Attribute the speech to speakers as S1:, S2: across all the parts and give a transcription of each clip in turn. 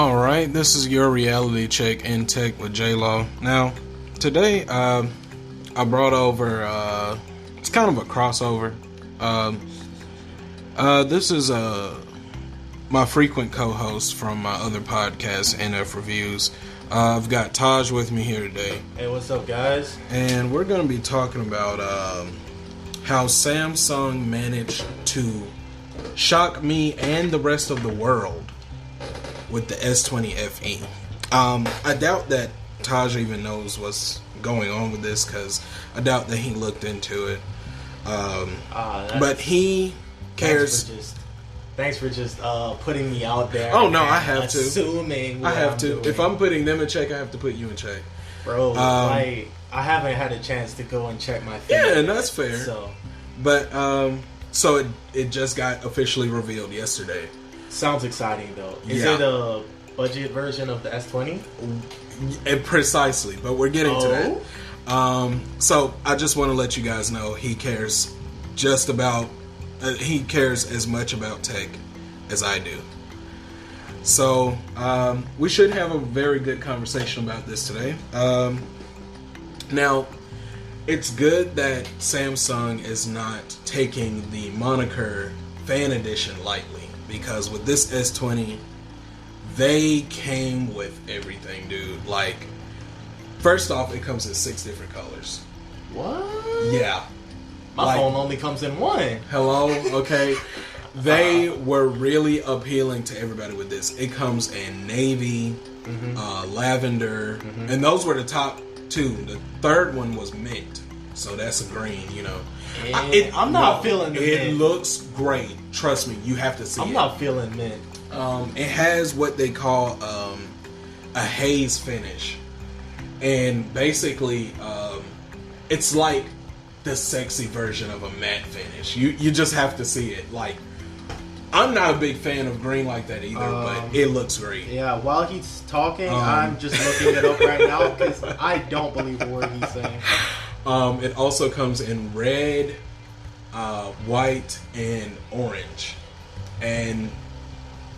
S1: Alright, this is your reality check in tech with J-Lo. Now, today I brought over, it's kind of a crossover. This is my frequent co-host from my other podcast, NF Reviews. I've got Taj with me here today.
S2: Hey, what's up, guys?
S1: And we're going to be talking about how Samsung managed to shock me and the rest of the world with the S20 FE. I doubt that Taj even knows what's going on with this because I doubt that he looked into it. But he cares.
S2: Thanks for just putting me out there.
S1: Oh no, I have
S2: assuming
S1: to. I have to. If I'm putting them in check, I have to put you in check,
S2: bro. I haven't had a chance to go and check my feed.
S1: Yeah, and that's fair.
S2: So
S1: it just got officially revealed yesterday.
S2: Sounds exciting though. Is it a budget version of the S20?
S1: Precisely, but we're getting to that. So I just want to let you guys know he cares he cares as much about tech as I do. So we should have a very good conversation about this today. Now, it's good that Samsung is not taking the moniker Fan Edition lightly, because with this S20, they came with everything, dude. Like, first off, it comes in 6 different colors.
S2: What?
S1: Yeah.
S2: My phone only comes in 1.
S1: Hello? Okay. They were really appealing to everybody with this. It comes in navy, lavender, and those were the top 2. The third one was mint, so that's a green, you know.
S2: I'm not feeling the mint.
S1: It looks great. Trust me, you have to see it.
S2: I'm not feeling mint.
S1: It has what they call a haze finish. And basically, it's like the sexy version of a matte finish. You just have to see it. Like, I'm not a big fan of green like that either, but it looks great.
S2: Yeah, while he's talking, I'm just looking it up right now because I don't believe a word he's saying.
S1: It also comes in red, white, and orange. And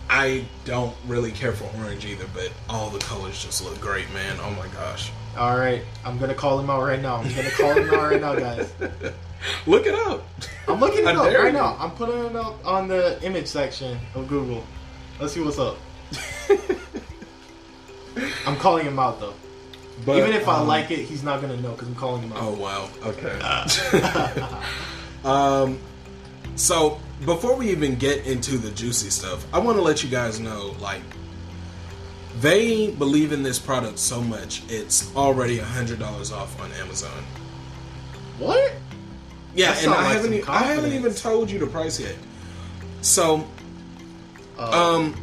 S1: I don't really care for orange either, but all the colors just look great, man. Oh my gosh.
S2: All right, I'm going to call him out right now. Guys.
S1: Look it up.
S2: I'm looking it up right now. I'm putting it up on the image section of Google. Let's see what's up. I'm calling him out, though. But, even if I like it, he's not going to know because I'm calling him out.
S1: Oh, wow. Okay. So, before we even get into the juicy stuff, I want to let you guys know, like, they believe in this product so much, it's already $100 off on Amazon.
S2: What?
S1: Yeah, and I haven't even told you the price yet. So, on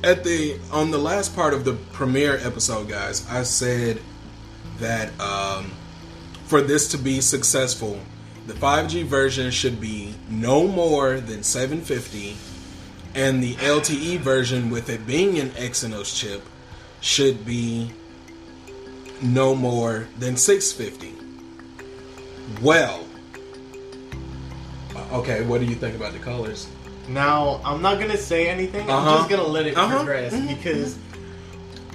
S1: the last part of the premiere episode, guys, I said that for this to be successful, the 5G version should be no more than $750, and the LTE version, with it being an Exynos chip, should be no more than $650. Well, okay, what do you think about the colors?
S2: Now, I'm not going to say anything. I'm just going to let it progress because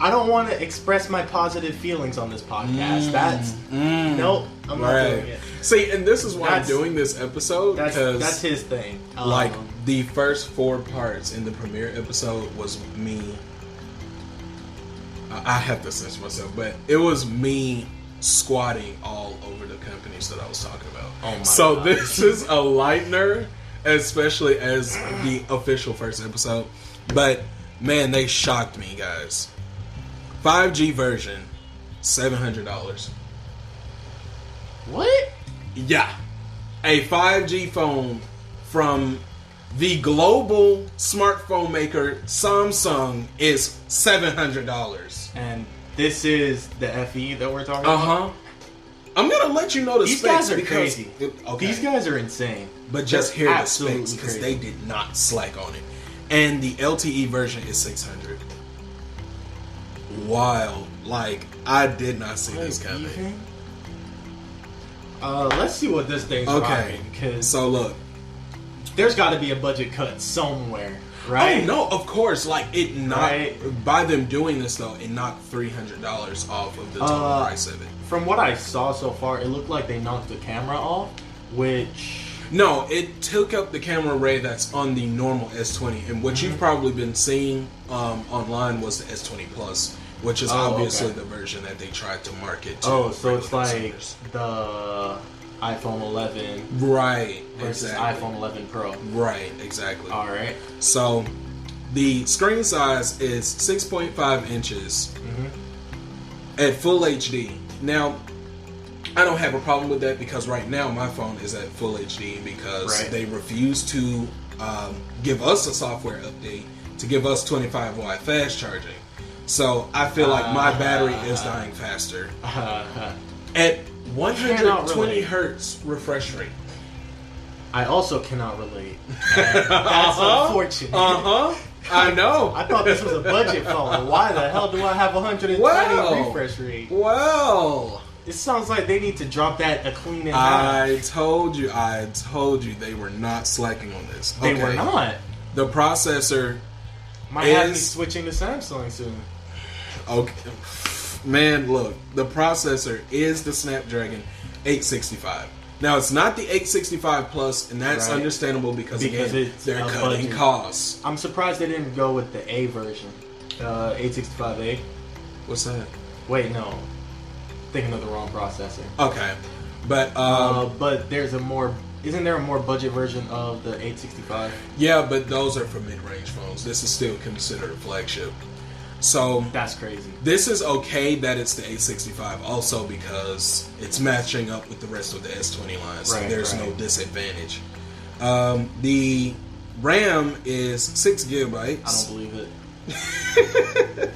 S2: I don't want to express my positive feelings on this podcast. Nope, I'm not doing it.
S1: See, and this is why I'm doing this episode, because
S2: that's his thing.
S1: Like, the first 4 parts in the premiere episode was me. I have to censor myself, but it was me squatting all over the companies that I was talking about.
S2: Oh my
S1: so
S2: gosh.
S1: This is a lightener, especially as the official first episode. But man, they shocked me, guys. 5G version, $700.
S2: What?
S1: Yeah, a 5G phone from the global smartphone maker Samsung is $700.
S2: And this is the FE that we're talking about?
S1: I'm going to let you know the
S2: These
S1: specs.
S2: These guys are crazy.
S1: Okay.
S2: These guys are insane.
S1: But just hear the specs, because they did not slack on it. And the LTE version is $600. Wild. Like, I did not see this coming.
S2: Let's see what this thing's rocking.
S1: So look,
S2: there's got to be a budget cut somewhere. Right?
S1: Oh no, of course. Like it knocked by them doing this though, it knocked $300 off of the total price of it.
S2: From what I saw so far, it looked like they knocked the camera off, which
S1: no, it took up the camera array that's on the normal S20, and what you've probably been seeing online was the S20 Plus, which is obviously the version that they tried to market to.
S2: Oh, so it's like the iPhone 11 versus iPhone 11 Pro.
S1: Right, exactly.
S2: All right.
S1: So the screen size is 6.5 inches at full HD. Now, I don't have a problem with that because right now my phone is at full HD because they refuse to give us a software update to give us 25 watt fast charging. So I feel like my battery is dying faster. At 120 hertz refresh rate.
S2: I also cannot relate. That's unfortunate.
S1: I know.
S2: I thought this was a budget phone. Why the hell do I have 120 refresh rate?
S1: Well,
S2: it sounds like they need to drop that a clean and
S1: I told you they were not slacking on this.
S2: They were not.
S1: The processor
S2: might have me switching to Samsung soon.
S1: Okay. Man, look, the processor is the Snapdragon 865. Now, it's not the 865 Plus, and that's understandable because again, they're cutting costs.
S2: I'm surprised they didn't go with the A version, 865A.
S1: What's that?
S2: Wait, no. Thinking of the wrong processor.
S1: Okay. But
S2: there's isn't there a more budget version of the 865?
S1: Yeah, but those are for mid-range phones. This is still considered a flagship. So
S2: that's crazy.
S1: This is okay that it's the 865 also because it's matching up with the rest of the S20 line, so there's no disadvantage. The RAM is 6 gigabytes.
S2: I don't believe
S1: it.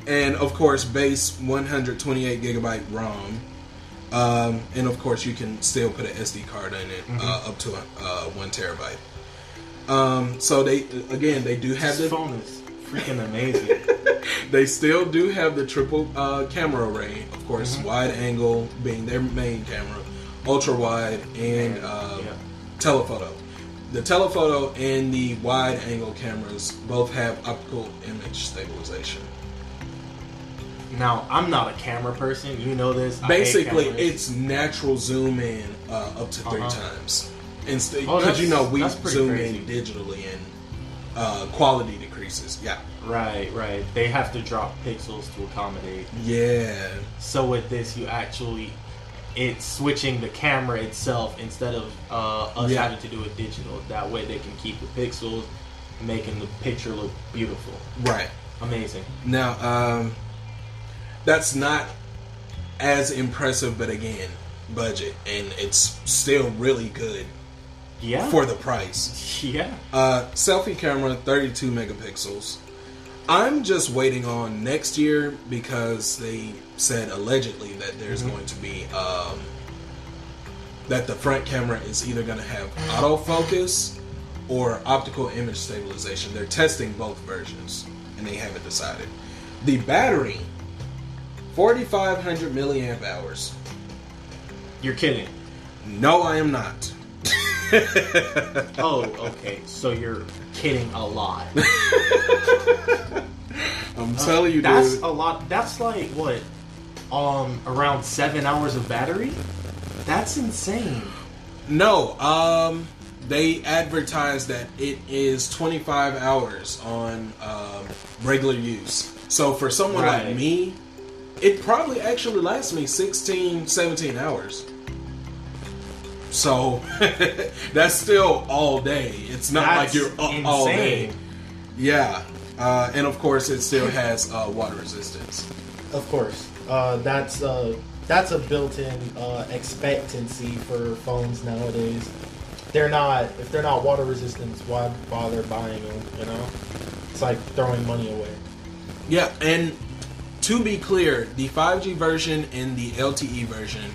S1: And of course, base 128 gigabyte ROM. And of course, you can still put an SD card in it up to 1 terabyte. So they do have
S2: this phone is freaking amazing.
S1: They still do have the triple camera array, of course, wide angle being their main camera, ultra wide, and telephoto. The telephoto and the wide angle cameras both have optical image stabilization.
S2: Now, I'm not a camera person, you know this.
S1: Basically, it's natural zoom in up to 3 times. Because we zoom in digitally and quality decreases. Yeah.
S2: Right. They have to drop pixels to accommodate.
S1: Yeah.
S2: So with this, it's switching the camera itself instead of us having to do it digital. That way they can keep the pixels, making the picture look beautiful.
S1: Right.
S2: Amazing.
S1: Now, that's not as impressive, but again, budget, and it's still really good.
S2: Yeah.
S1: For the price.
S2: Yeah.
S1: Selfie camera, 32 megapixels. I'm just waiting on next year because they said allegedly that there's going to be that the front camera is either going to have autofocus or optical image stabilization. They're testing both versions and they haven't decided. The battery, 4,500 milliamp hours.
S2: You're kidding.
S1: No, I am not.
S2: Oh, okay. So you're kidding a lot.
S1: I'm telling you,
S2: that's
S1: dude.
S2: a lot. That's like what? Around 7 hours of battery? That's insane.
S1: No, they advertise that it is 25 hours on regular use. So for someone like me, it probably actually lasts me 16, 17 hours. So that's still all day. It's not like you're up all day. Yeah. And of course it still has water resistance.
S2: Of course. That's a built-in expectancy for phones nowadays. If they're not water resistant, why bother buying them, you know? It's like throwing money away.
S1: Yeah, and to be clear, the 5G version and the LTE version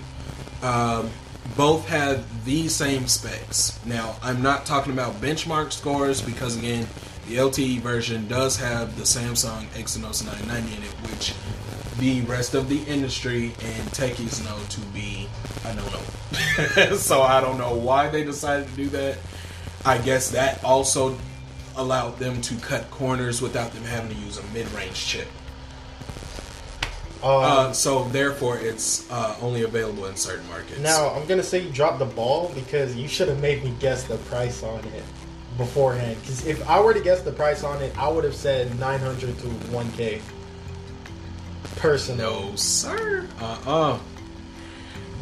S1: both have the same specs. Now, I'm not talking about benchmark scores because, again, the LTE version does have the Samsung Exynos 990 in it, which the rest of the industry and techies know to be a no-no. So I don't know why they decided to do that. I guess that also allowed them to cut corners without them having to use a mid-range chip. So therefore, it's only available in certain markets.
S2: Now, I'm gonna say you dropped the ball because you should have made me guess the price on it beforehand. Because if I were to guess the price on it, I would have said 900 to 1K. Personally,
S1: no, sir.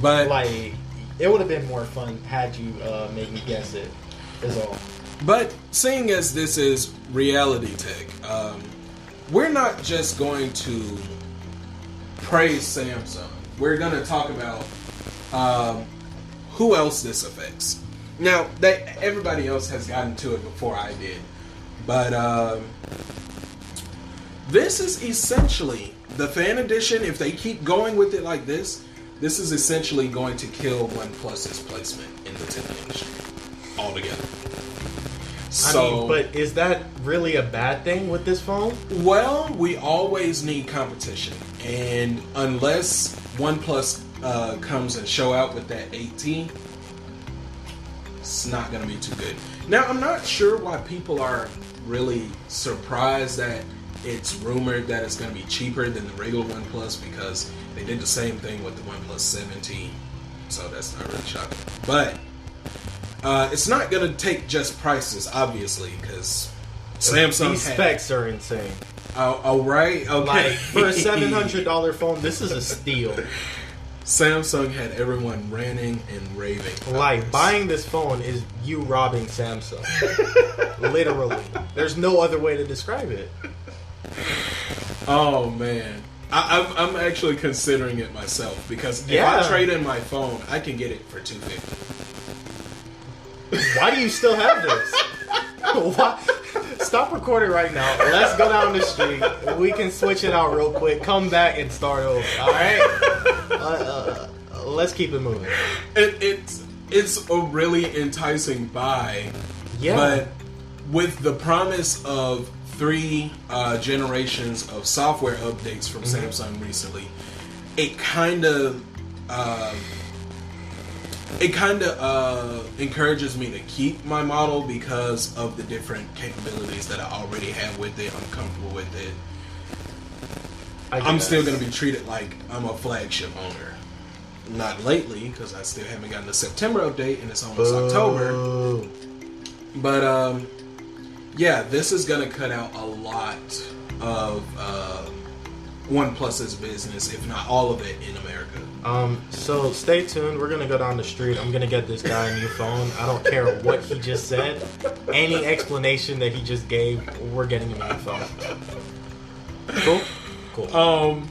S1: But
S2: like, it would have been more fun had you made me guess it. Is all.
S1: But seeing as this is reality tech, we're not just going to praise Samsung. We're going to talk about who else this affects. Now, everybody else has gotten to it before I did. But this is essentially the fan edition. If they keep going with it like this is essentially going to kill OnePlus's placement in the tech industry altogether. So,
S2: I mean, but is that really a bad thing with this phone?
S1: Well, we always need competition, and unless OnePlus comes and show out with that 8T, it's not going to be too good. Now, I'm not sure why people are really surprised that it's rumored that it's going to be cheaper than the regular OnePlus, because they did the same thing with the OnePlus 7T, so that's not really shocking. But it's not going to take just prices, obviously, because Samsung
S2: these specs are insane.
S1: Oh, right? Okay.
S2: Like, for a $700 phone, this is a steal.
S1: Samsung had everyone ranting and raving.
S2: Like, buying this phone is you robbing Samsung. Literally. There's no other way to describe it.
S1: Oh, man. I'm actually considering it myself, because if I trade in my phone, I can get it for $250.
S2: Why do you still have this? Why? Stop recording right now. Let's go down the street. We can switch it out real quick. Come back and start over. All right. Let's keep it moving.
S1: It's a really enticing buy.
S2: Yeah.
S1: But with the promise of 3 generations of software updates from Samsung recently, it kind of encourages me to keep my model because of the different capabilities that I already have with it. I'm comfortable with it. I'm still going to be treated like I'm a flagship owner. Not lately, because I still haven't gotten the September update, and it's almost October. But yeah, this is going to cut out a lot of OnePlus's business, if not all of it, in America.
S2: So stay tuned. We're gonna go down the street. I'm gonna get this guy a new phone. I don't care what he just said. Any explanation that he just gave, we're getting him a new phone. Cool.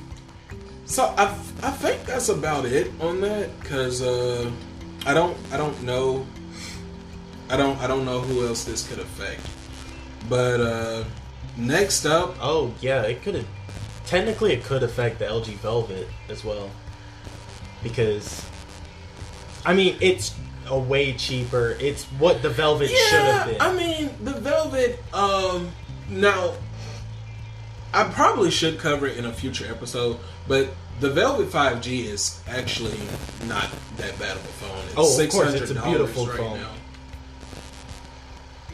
S1: So I think that's about it on that, because I don't know who else this could affect. But next up,
S2: oh yeah, it could affect the LG Velvet as well. Because, I mean, it's a way cheaper. It's what the Velvet should have been.
S1: I mean, the Velvet, now, I probably should cover it in a future episode, but the Velvet 5G is actually not that bad of a phone. It's
S2: of course, it's a beautiful phone.
S1: Now.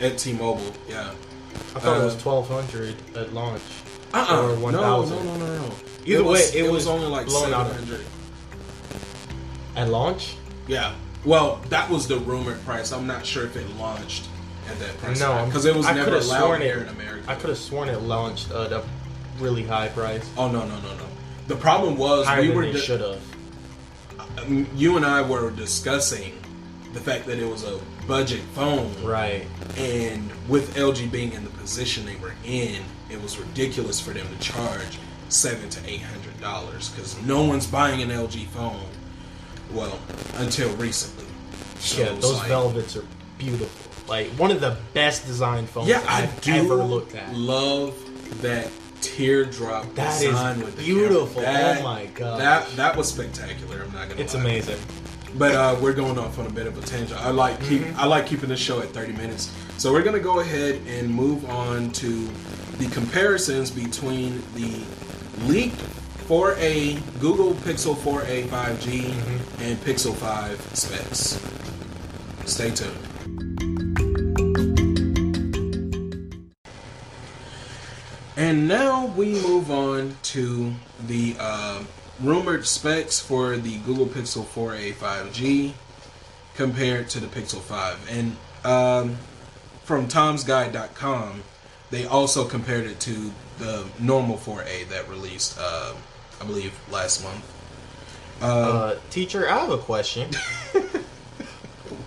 S1: At T-Mobile, yeah.
S2: I thought it was $1,200 at launch.
S1: Or
S2: $1,000.
S1: No.
S2: Either way, it was
S1: only like $700.
S2: At launch?
S1: Yeah. Well, that was the rumored price. I'm not sure if it launched at that price.
S2: No,
S1: because it was never allowed here in America.
S2: I could have sworn it launched at a really high price.
S1: Oh no. The problem was
S2: should have.
S1: You and I were discussing the fact that it was a budget phone,
S2: right?
S1: And with LG being in the position they were in, it was ridiculous for them to charge $700 to $800 because no one's buying an LG phone. Well, until recently. So
S2: yeah, those Velvets are beautiful. Like one of the best designed phones I've ever looked at.
S1: Love that teardrop design with the
S2: beautiful.
S1: That,
S2: oh my god,
S1: that was spectacular. I'm not gonna.
S2: It's amazing.
S1: But we're going off on a bit of a tangent. I like keeping the show at 30 minutes. So we're gonna go ahead and move on to the comparisons between the leaked 4A Google Pixel 4a 5G and Pixel 5 specs. Stay tuned. And now we move on to the rumored specs for the Google Pixel 4a 5G compared to the Pixel 5. And from tomsguide.com, they also compared it to the normal 4a that released, I believe, last month.
S2: Teacher, I have a question.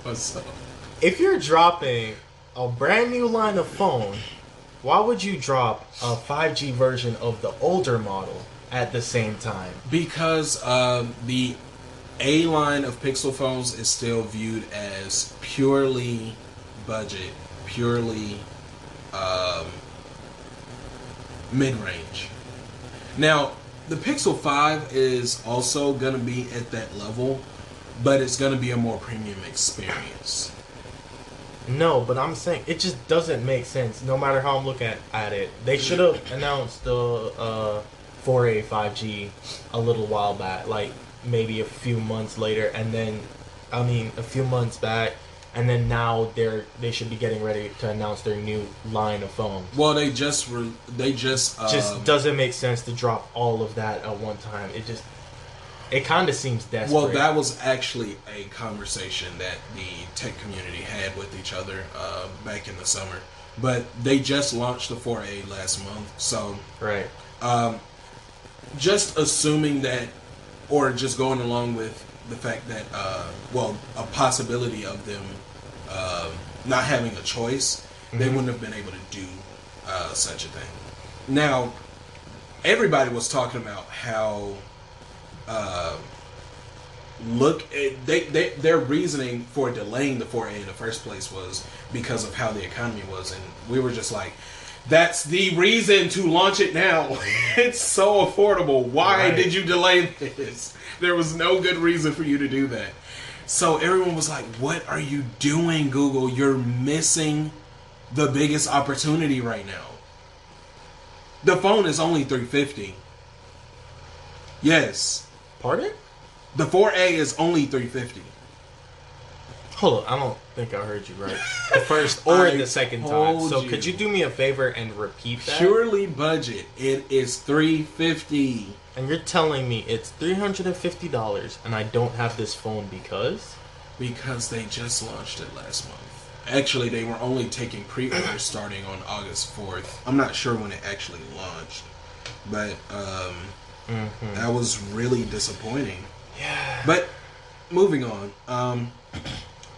S1: What's up?
S2: If you're dropping a brand new line of phone, why would you drop a 5G version of the older model at the same time?
S1: Because the A line of Pixel phones is still viewed as purely budget, purely mid-range. Now, the Pixel 5 is also going to be at that level, but it's going to be a more premium experience.
S2: No, but I'm saying it just doesn't make sense. No matter how I'm looking at it, they should have announced the 4A 5G a little while back, like maybe a few months later, and then a few months back, and then now they should be getting ready to announce their new line of phones.
S1: Well, they just
S2: just doesn't make sense to drop all of that at one time. It kind of seems desperate.
S1: Well, that was actually a conversation that the tech community had with each other back in the summer. But they just launched the 4A last month, so
S2: right.
S1: Just assuming that, or just going along with the fact that, a possibility of them not having a choice, they wouldn't have been able to do such a thing. Now, everybody was talking about how their reasoning for delaying the 4A in the first place was because of how the economy was, and we were just like, that's the reason to launch it now. It's so affordable. Why did you delay this? There was no good reason for you to do that. So everyone was like, what are you doing, Google? You're missing the biggest opportunity right now. The phone is only $350. Yes.
S2: Pardon?
S1: The 4A is only $350.
S2: Hold on, I don't think I heard you right. The first or the second time. So could you do me a favor and repeat that?
S1: Purely budget, it is $350.
S2: And you're telling me it's $350 and I don't have this phone because?
S1: Because they just launched it last month. Actually, they were only taking pre-orders starting on August 4th. I'm not sure when it actually launched. But that was really disappointing.
S2: Yeah.
S1: But moving on.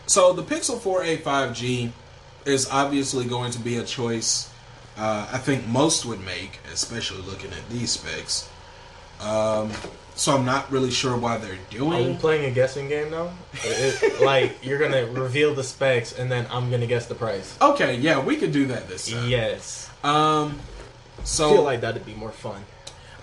S1: So the Pixel 4a 5G is obviously going to be a choice I think most would make, especially looking at these specs. So I'm not really sure why they're doing.
S2: Are we playing a guessing game now? Like, you're going to reveal the specs and then I'm going to guess the price.
S1: Okay, yeah, we could do that this time.
S2: Yes.
S1: So
S2: I feel like that'd be more fun.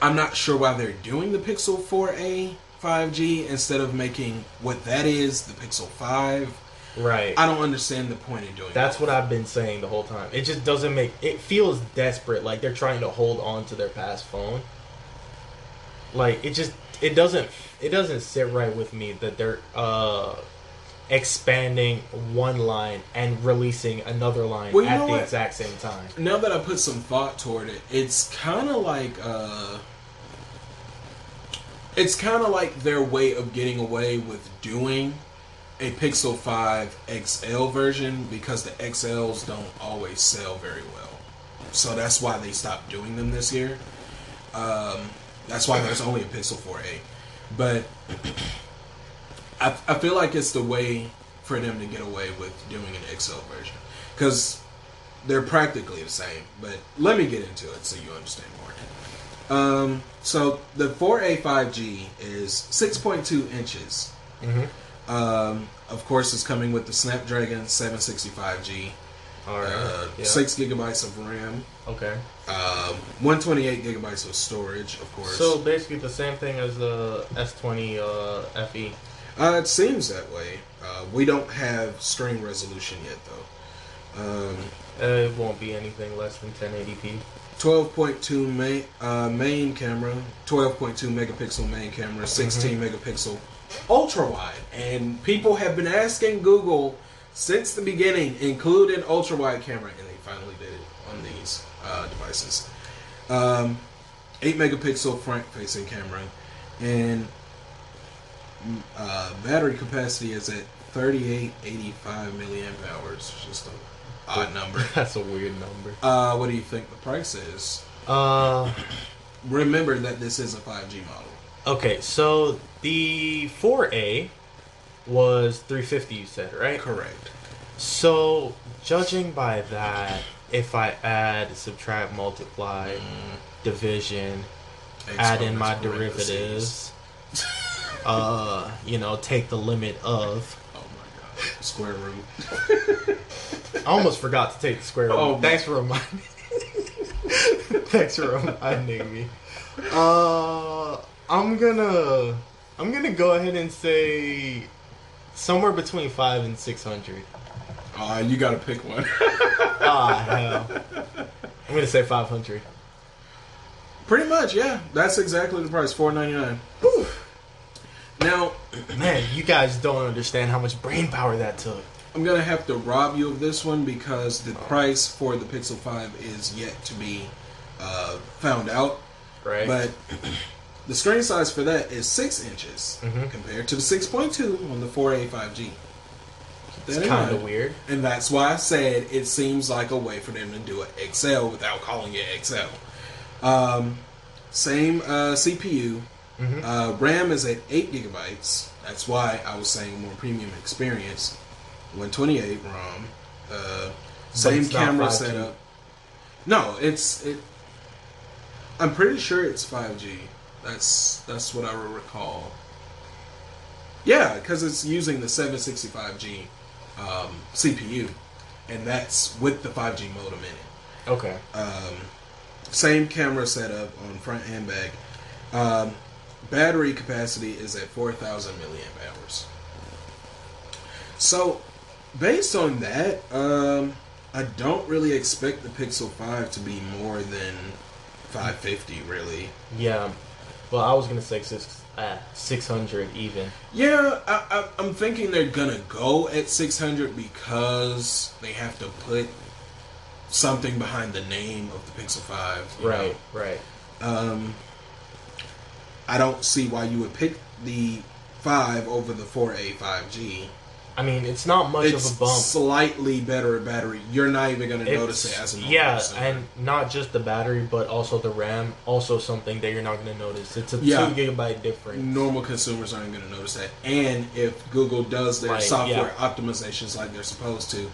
S1: I'm not sure why they're doing the Pixel 4a 5G instead of making what that is, the Pixel 5.
S2: Right.
S1: I don't understand the point of doing that.
S2: That's what I've been saying the whole time. It just doesn't make... It feels desperate, like they're trying to hold on to their past phone. Like, it doesn't sit right with me that they're expanding one line and releasing another line at the exact same time.
S1: Now that I put some thought toward it, it's kind of like their way of getting away with doing a Pixel 5 XL version because the XLs don't always sell very well. So that's why they stopped doing them this year. That's why there's only a Pixel 4a. But I feel like it's the way for them to get away with doing an XL version. Because they're practically the same. But let me get into it so you understand more. So the 4a 5G is 6.2 inches. Of course, it's coming with the Snapdragon 765G.
S2: All right.
S1: 6 gigabytes of RAM.
S2: Okay.
S1: 128 gigabytes of storage, of course.
S2: So basically the same thing as the S20 FE.
S1: It seems that way. We don't have screen resolution yet, though.
S2: It won't be anything less than 1080p.
S1: 12.2 main camera, 12.2 megapixel main camera, 16 megapixel ultra wide, and people have been asking Google since the beginning include an ultra wide camera, and they finally did it on these devices. 8 megapixel front-facing camera, and battery capacity is at 3885 milliamp hours. Just an odd number.
S2: That's a weird number.
S1: What do you think the price is? Remember that this is a 5G model.
S2: Okay, so the 4A was 350, you said, right?
S1: Correct.
S2: So, judging by that, if I add, subtract, multiply, division, add in my derivatives, take the limit of...
S1: Oh my god. Square root.
S2: I almost forgot to take the square root.
S1: Oh,
S2: Thanks for reminding me. I'm gonna go ahead and say somewhere between 500 and 600.
S1: You gotta pick one.
S2: Hell. I'm gonna say 500.
S1: Pretty much, yeah. That's exactly the price, $499. Now,
S2: man, you guys don't understand how much brain power that took.
S1: I'm gonna have to rob you of this one because the price for the Pixel 5 is yet to be found out.
S2: Right.
S1: But the screen size for that is 6 inches compared to the 6.2 on the 4A 5G.
S2: It's kind of weird.
S1: And that's why I said it seems like a way for them to do an XL without calling it XL. Same CPU. RAM is at 8 gigabytes. That's why I was saying more premium experience. 128 ROM. Same camera setup. No, I'm pretty sure it's 5G. That's what I recall. Yeah, because it's using the 765G CPU, and that's with the 5G modem in it.
S2: Okay.
S1: Same camera setup on front and back. Battery capacity is at 4,000 milliamp hours. So, based on that, I don't really expect the Pixel 5 to be more than 550, really.
S2: Yeah. Well, I was going to say 600 even.
S1: Yeah, I'm thinking they're going to go at 600 because they have to put something behind the name of the Pixel 5.
S2: Right.
S1: I don't see why you would pick the 5 over the 4A 5G.
S2: I mean, it's not much of a bump.
S1: Slightly better battery. You're not even going to notice it as a normal consumer.
S2: And not just the battery, but also the RAM. Also something that you're not going to notice. It's a 2 gigabyte difference.
S1: Normal consumers aren't going to notice that. And if Google does their software optimizations like they're supposed to,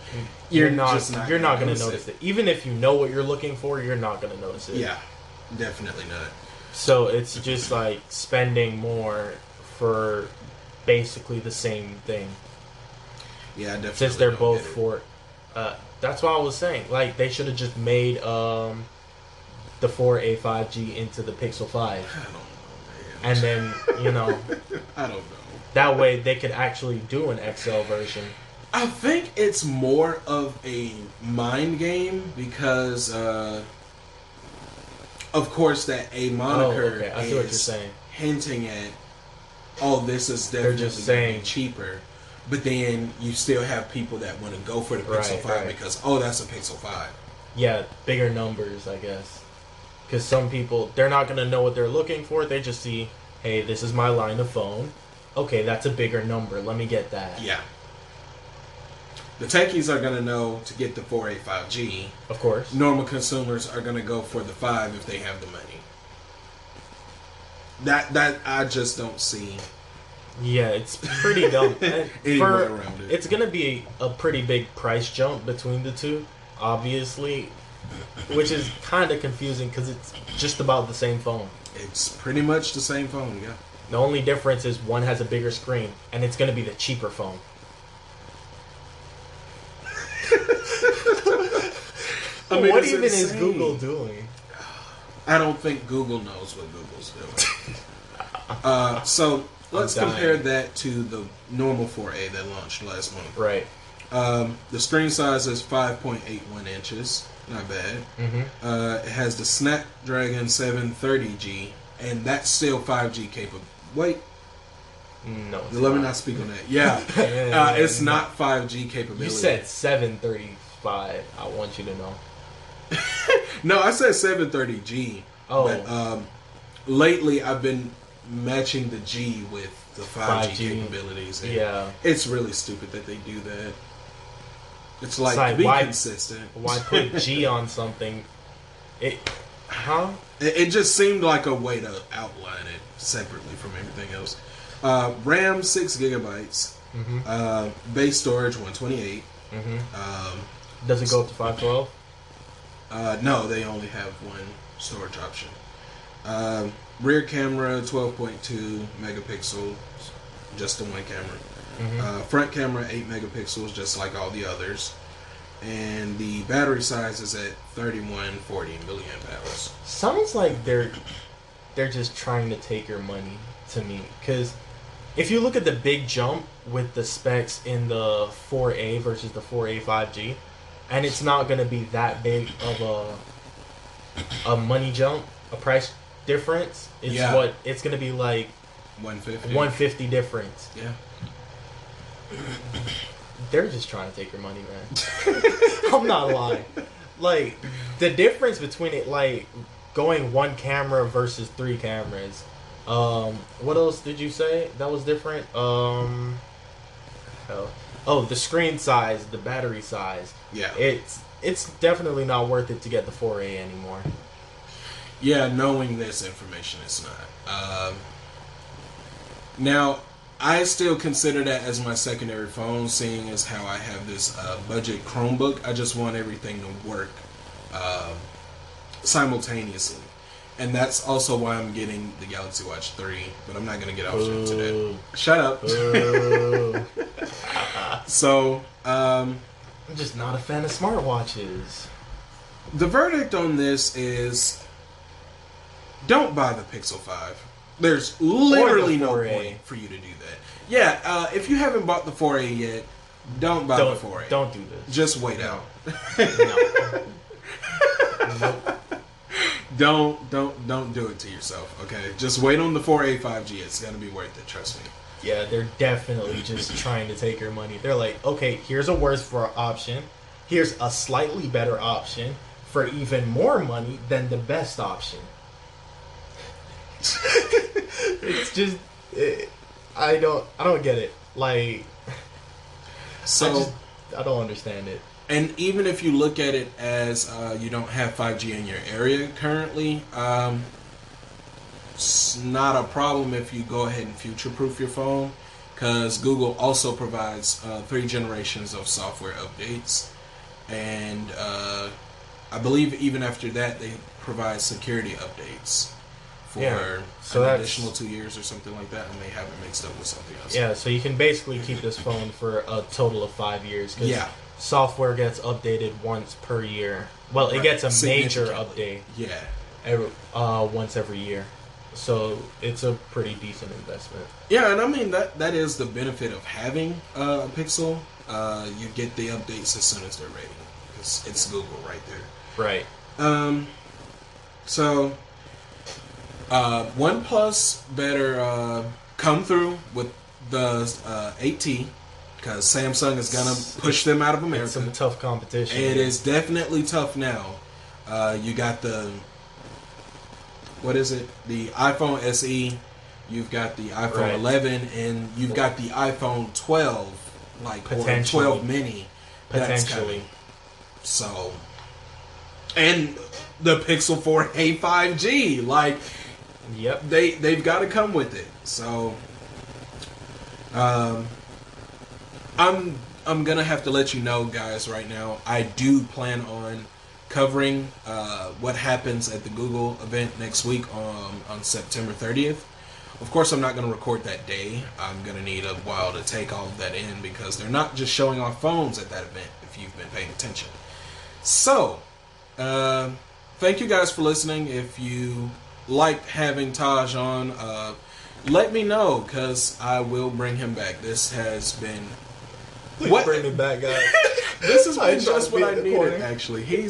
S1: you're not going to notice it.
S2: Even if you know what you're looking for, you're not going to notice it.
S1: Yeah, definitely not.
S2: So it's just like spending more for basically the same thing.
S1: Yeah, definitely.
S2: Since they're both for, that's what I was saying. Like they should have just made the 4A 5G into the Pixel 5.
S1: I don't know, man.
S2: And then
S1: I don't know.
S2: That way they could actually do an XL version.
S1: I think it's more of a mind game because, of course, that A moniker
S2: I see what you're saying.
S1: Hinting at, this is definitely
S2: just saying
S1: cheaper. But then you still have people that want to go for the Pixel 5 because, that's a Pixel 5.
S2: Yeah, bigger numbers, I guess. Because some people, they're not going to know what they're looking for. They just see, hey, this is my line of phone. Okay, that's a bigger number. Let me get that.
S1: Yeah. The techies are going to know to get the 4A 5G.
S2: Of course. Normal consumers are going to go for the 5 if they have the money. That I just don't see. Yeah, it's pretty dumb. It's going to be a pretty big price jump between the two, obviously, which is kind of confusing because it's just about the same phone. It's pretty much the same phone, yeah. The only difference is one has a bigger screen, and it's going to be the cheaper phone. What even is Google doing? I don't think Google knows what Google's doing. So let's compare that to the normal 4A that launched last month. Right. The screen size is 5.81 inches. Not bad. Mm-hmm. It has the Snapdragon 730G, and that's still 5G capable. Wait. No, let me not speak on that. Yeah. It's not 5G capability. You said 735. I want you to know.
S1: No, I said 730G.
S2: Oh.
S1: But lately I've been matching the G with the 5G capabilities. And
S2: yeah.
S1: It's really stupid that they do that. It's like, be consistent.
S2: Why put G on something? It
S1: just seemed like a way to outline it separately from everything else. RAM 6 gigabytes.
S2: Mm-hmm.
S1: Base storage 128.
S2: Mm-hmm. Does it go up to 512?
S1: No, they only have one storage option. Rear camera 12.2 megapixels, just the one camera. Mm-hmm. Front camera 8 megapixels, just like all the others. And the battery size is at 3140 milliamp hours.
S2: Sounds like they're just trying to take your money to me, because if you look at the big jump with the specs in the 4A versus the 4A 5G, and it's not going to be that big of a money jump, a price difference. It's going to be like 150 difference.
S1: Yeah.
S2: They're just trying to take your money, man. I'm not lying. Like, the difference between it, like, going one camera versus 3 cameras. What else did you say that was different? The screen size, the battery size.
S1: Yeah.
S2: It's definitely not worth it to get the 4A anymore.
S1: Yeah, knowing this information, it's not. Now, I still consider that as my secondary phone, seeing as how I have this budget Chromebook. I just want everything to work simultaneously. And that's also why I'm getting the Galaxy Watch 3, but I'm not going to get off to that. Shut up. So,
S2: I'm just not a fan of smartwatches.
S1: The verdict on this is, don't buy the Pixel 5. There's literally no point for you to do that. Yeah, if you haven't bought the 4A yet, don't buy the 4A.
S2: Don't do this.
S1: Just wait out.
S2: No. Nope.
S1: Don't do it to yourself, okay? Just wait on the 4A 5G. It's going to be worth it, trust me.
S2: Yeah, they're definitely just trying to take your money. They're like, okay, here's a worse option. Here's a slightly better option for even more money than the best option. It's just, I don't get it. Like,
S1: so
S2: I don't understand it.
S1: And even if you look at it as you don't have 5G in your area currently, it's not a problem if you go ahead and future-proof your phone, because Google also provides 3 generations of software updates, and I believe even after that they provide security updates for an additional 2 years or something like that. I may have it mixed up with something else.
S2: Yeah, so you can basically keep this phone for a total of 5 years.
S1: Yeah.
S2: Software gets updated once per year. Well, it gets a major update.
S1: Yeah.
S2: Once every year. So it's a pretty decent investment.
S1: Yeah, and I mean that is the benefit of having a Pixel. You get the updates as soon as they're ready. It's Google right there.
S2: Right.
S1: So OnePlus better come through with the 8T. Because Samsung is going to push them out of America.
S2: It's some tough competition.
S1: It is definitely tough now. You got the, what is it? The iPhone SE. You've got the iPhone 11. And you've got the iPhone 12. Or 12 mini.
S2: Potentially.
S1: So. And the Pixel 4a 5G. Like.
S2: Yep.
S1: They've got to come with it. So. I'm gonna have to let you know, guys, right now. I do plan on covering what happens at the Google event next week on September 30th. Of course, I'm not gonna record that day. I'm gonna need a while to take all of that in because they're not just showing off phones at that event, if you've been paying attention. So, thank you guys for listening. If you like having Taj on, let me know, because I will bring him back. This has been...
S2: Please bring me back, guys.
S1: This has been just what I needed, actually. He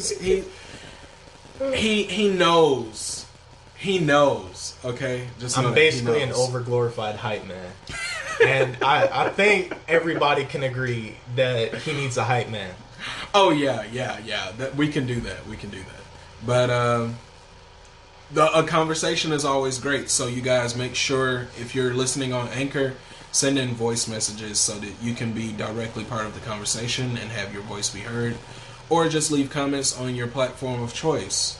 S1: knows. He knows, okay? Just
S2: I'm basically an overglorified hype man. And I think everybody can agree that he needs a hype man.
S1: Oh, yeah. We can do that. But a conversation is always great. So you guys make sure, if you're listening on Anchor, send in voice messages so that you can be directly part of the conversation and have your voice be heard. Or just leave comments on your platform of choice.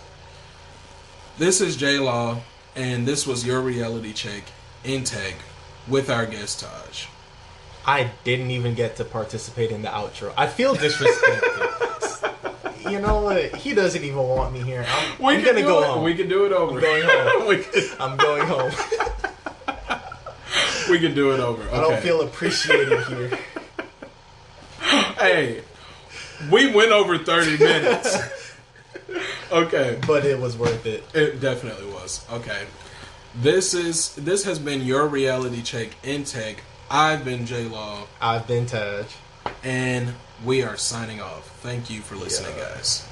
S1: This is J-Law, and this was your reality check intake with our guest Taj.
S2: I didn't even get to participate in the outro. I feel disrespected. You know what? He doesn't even want me here. I'm going to go home.
S1: We can do it over.
S2: I'm going home. I'm going home.
S1: We can do it over. Okay.
S2: I don't feel appreciated here.
S1: Hey, we went over 30 minutes. Okay.
S2: But it was worth it.
S1: It definitely was. Okay. This has been your reality check intake. I've been J-Law.
S2: I've been Taj.
S1: And we are signing off. Thank you for listening, guys.